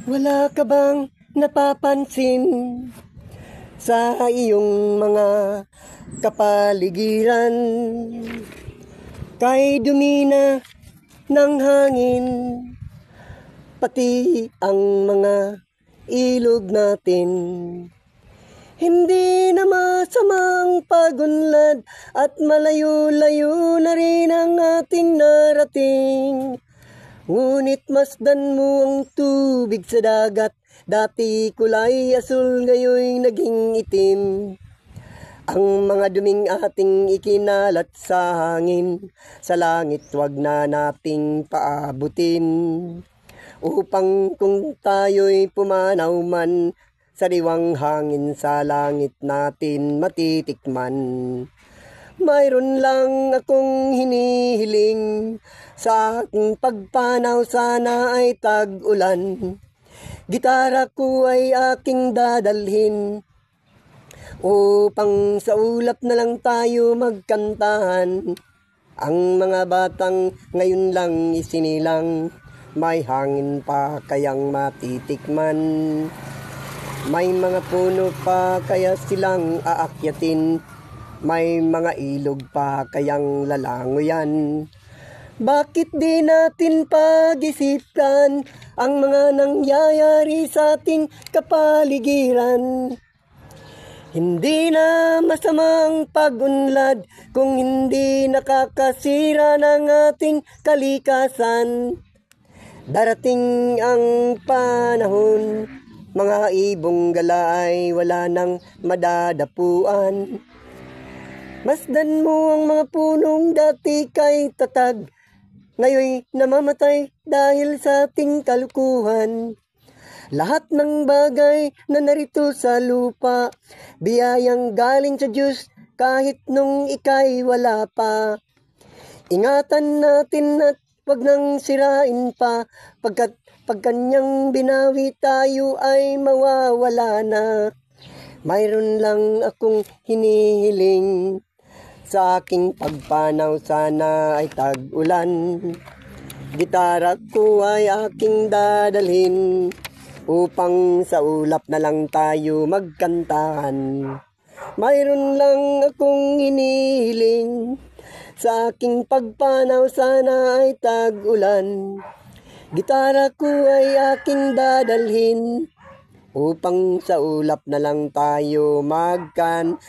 Wala ka bang napapansin sa iyong mga kapaligiran? Kay dumi na ng hangin, pati ang mga ilog natin. Hindi na masamang pagunlad at malayo-layo na rin ang ating narating. Ngunit masdan mo ang tubig sa dagat, dati kulay asul, ngayon naging itim. Ang mga duming ating ikinalat sa hangin, sa langit wag na nating paabutin. Upang kung tayo'y pumanaw man, sariwang hangin sa langit natin matitikman. Mayroon lang akong hinihiling, sa aking pagpanaw sana ay tag-ulan. Gitara ko ay aking dadalhin, upang sa ulap na lang tayo magkantahan. Ang mga batang ngayon lang isinilang, may hangin pa kayang matitikman. May mga puno pa kaya silang aakyatin, may mga ilog pa kayang lalangoyan. Bakit di natin pag-isipan ang mga nangyayari sa ating kapaligiran? Hindi na masamang pagunlad kung hindi nakakasira ng ating kalikasan. Darating ang panahon, mga ibong gala ay wala nang madadapuan. Masdan mo ang mga punong dati kay tatag, ngayon namamatay dahil sa ating kalukuhan. Lahat ng bagay na narito sa lupa, biyayang galing sa Diyos kahit nung ika'y wala pa. Ingatan natin at wag nang sirain pa, pagkat pag kanyang binawi tayo ay mawawala na. Mayroon lang akong hinihiling, sa aking pagpanaw sana ay tag-ulan. Gitara ko ay aking dadalhin, upang sa ulap na lang tayo magkantahan. Mayroon lang akong hinihiling, sa aking pagpanaw sana ay tag-ulan. Gitara ko ay aking dadalhin, upang sa ulap na lang tayo magkantahan.